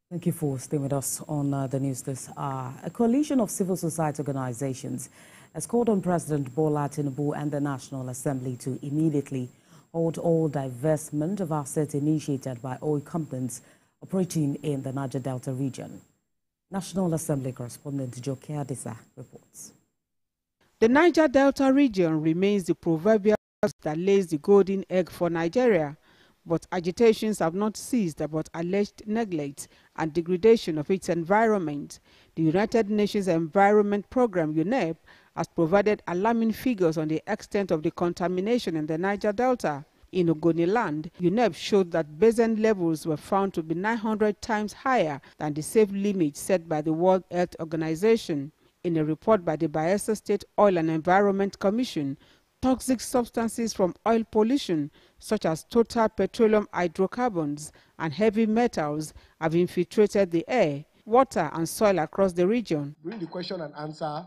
Thank you for staying with us on the news this hour. A coalition of civil society organizations has called on President Bola Tinubu and the National Assembly to immediately halt all divestment of assets initiated by oil companies operating in the Niger Delta region. National Assembly correspondent Joke Adisa reports. The Niger Delta region remains the proverbial that lays the golden egg for Nigeria, but agitations have not ceased about alleged neglect and degradation of its environment. The United Nations Environment Programme, UNEP, has provided alarming figures on the extent of the contamination in the Niger Delta. In Ogoniland, UNEP showed that basin levels were found to be 900 times higher than the safe limit set by the World Health Organization. In a report by the Bayelsa State Oil and Environment Commission, toxic substances from oil pollution, such as total petroleum hydrocarbons and heavy metals, have infiltrated the air, water, and soil across the region. During the question and answer,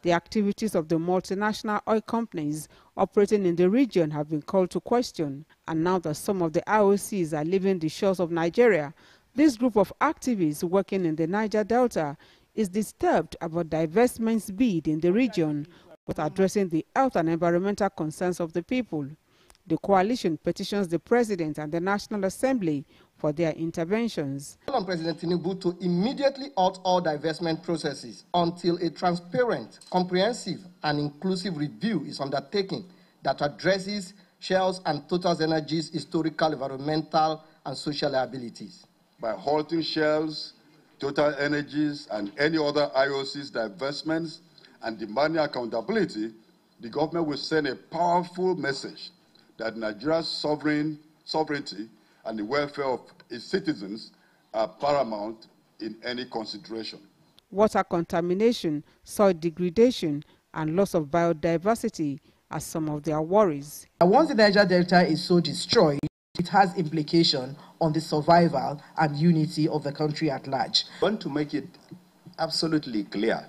the activities of the multinational oil companies operating in the region have been called to question. And now that some of the IOCs are leaving the shores of Nigeria, this group of activists working in the Niger Delta is disturbed about divestment's bid in the region, but addressing the health and environmental concerns of the people. The coalition petitions the President and the National Assembly for their interventions. I call on President Tinubu to immediately halt all divestment processes until a transparent, comprehensive, and inclusive review is undertaken that addresses Shell's and Total Energy's historical, environmental, and social liabilities. By halting Shell's, Total Energies, and any other IOC's divestments and demanding accountability, the government will send a powerful message that Nigeria's sovereignty and the welfare of its citizens are paramount in any consideration. Water contamination, soil degradation, and loss of biodiversity are some of their worries. Once the Niger Delta is so destroyed, it has implications on the survival and unity of the country at large. I want to make it absolutely clear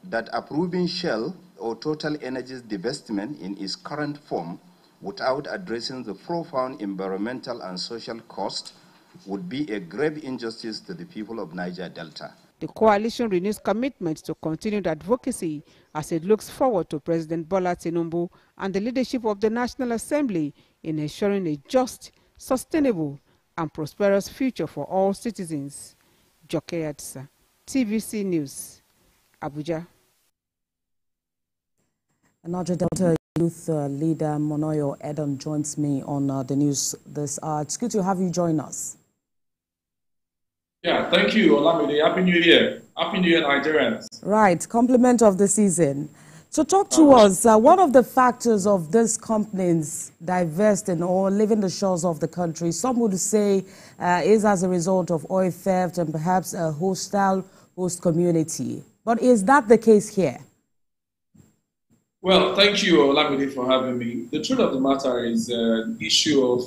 that approving Shell or Total Energy's divestment in its current form without addressing the profound environmental and social cost would be a grave injustice to the people of Niger Delta. The coalition renews commitment to continued advocacy as it looks forward to President Bola Tinubu and the leadership of the National Assembly in ensuring a just, sustainable, and prosperous future for all citizens. Joke Adisa, TVC News, Abuja. Niger Delta Youth leader Monoyo Edon joins me on the news this hour. It's good to have you join us. Yeah, thank you, Olamide. Happy New Year. Happy New Year, Nigerians. Right, compliment of the season. So talk to us, one of the factors of these companies divesting or leaving the shores of the country, some would say is as a result of oil theft and perhaps a hostile host community. But is that the case here? Well, thank you, Olamide, for having me. The truth of the matter is the issue of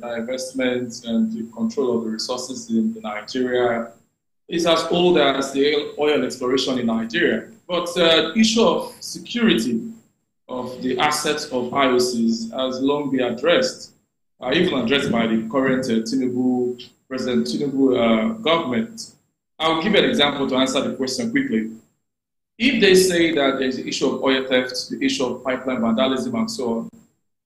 divestment and the control of the resources in Nigeria is as old as the oil exploration in Nigeria. But the issue of security of the assets of IOCs has long been addressed, even addressed by the current President Tinubu government. I'll give you an example to answer the question quickly. If they say that there's the issue of oil theft, the issue of pipeline vandalism, and so on,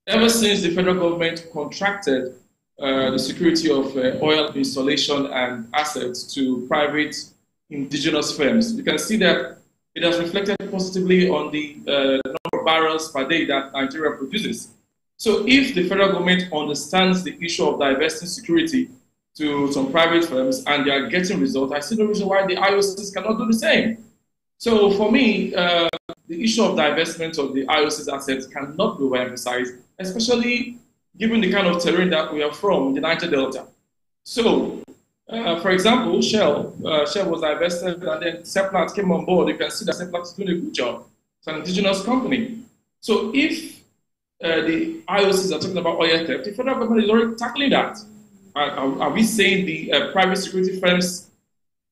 ever since the federal government contracted the security of oil installation and assets to private indigenous firms, you can see that it has reflected positively on the number of barrels per day that Nigeria produces. So if the federal government understands the issue of divesting security to some private firms and they are getting results, I see no reason why the IOCs cannot do the same. So for me, the issue of divestment of the IOC's assets cannot be overemphasized, especially given the kind of terrain that we are from, the Niger Delta. So, for example, Shell was divested and then Seplat came on board. You can see that Seplat is doing a good job. It's an indigenous company. So if the IOCs are talking about oil theft, the federal government is already tackling that. Are we saying the private security firms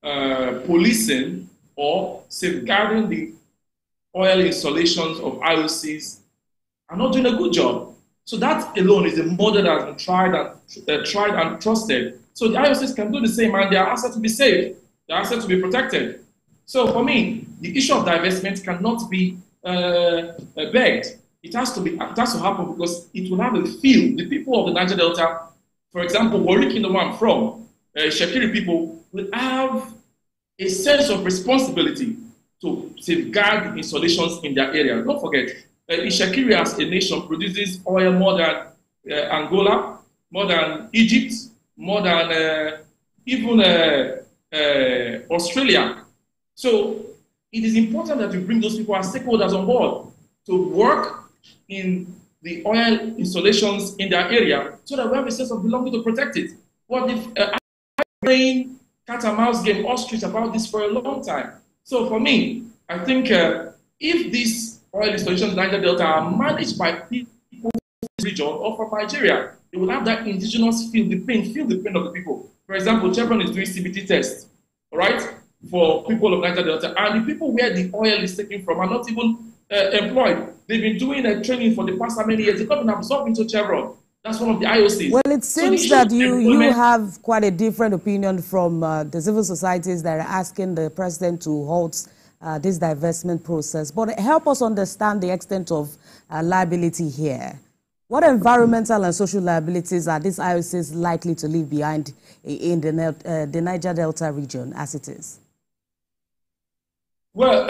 policing or safeguarding the oil installations of IOCs are not doing a good job? So that alone is a model that has been tried and trusted So the IOCs can do the same, and their assets to be safe, their assets to be protected. So for me, the issue of divestment cannot be begged. It has to happen because it will have a feel. The people of the Niger Delta, for example, Warri Kingdom where I'm from, Shekiri people will have a sense of responsibility to safeguard the installations in their area. Don't forget, Shekiri as a nation produces oil more than Angola, more than Egypt, more than even Australia. So it is important that we bring those people as stakeholders on board to work in the oil installations in their area so that we have a sense of belonging to protect it. But if I've been playing cat and mouse game ostrich about this for a long time. So for me, I think if these oil installations in Niger Delta are managed by people from this region or from Nigeria, they will have that indigenous feel the pain of the people. For example, Chevron is doing CBT tests, right, for people of Niger Delta, and the people where the oil is taken from are not even employed. They've been doing a training for the past how many years? They've been absorbed into Chevron. That's one of the IOCs. Well, it seems that you have quite a different opinion from the civil societies that are asking the president to halt this divestment process. But help us understand the extent of liability here. What environmental and social liabilities are these IOCs likely to leave behind in the Niger Delta region as it is? Well,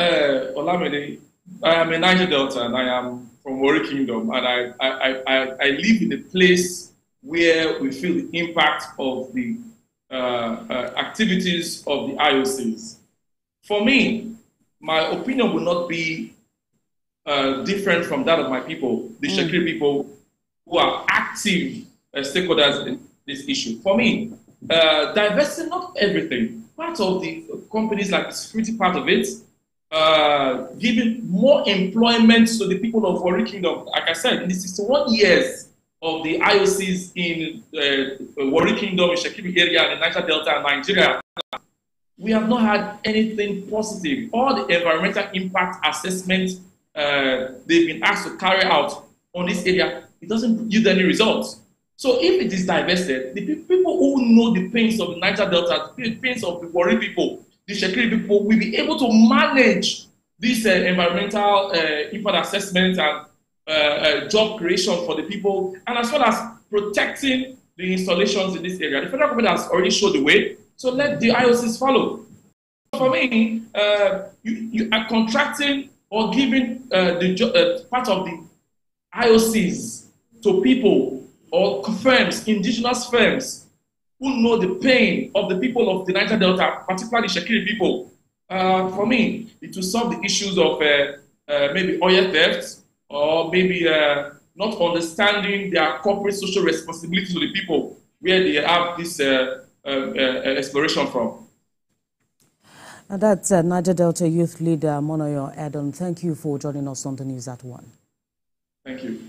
Olamide, I am a Niger Delta and I am from Warri Kingdom, and I live in a place where we feel the impact of the activities of the IOCs. For me, my opinion will not be different from that of my people, the Shekiri people who are active stakeholders in this issue. For me, divesting not everything, part of the companies like the security part of it, giving more employment to the people of Warri Kingdom. Like I said, in the 61 years of the IOCs in Warri Kingdom, in Shekiri area, and the Niger Delta, and Nigeria, we have not had anything positive. All the environmental impact assessment they've been asked to carry out on this area, it doesn't yield any results. So if it is divested, the people who know the pains of the Niger Delta, the pains of the Warri people, the Shekiri people, will be able to manage this environmental impact assessment and job creation for the people, and as well as protecting the installations in this area. The federal government has already showed the way, so let the IOCs follow. For me, you are contracting or giving part of the IOCs to people or firms, indigenous firms, who know the pain of the people of the Niger Delta, particularly Shekiri people. For me, it will solve the issues of maybe oil theft, or maybe not understanding their corporate social responsibility to the people where they have this exploration from. And that's Niger Delta Youth Leader Monoyo Edon. Thank you for joining us on the News at 1. Thank you.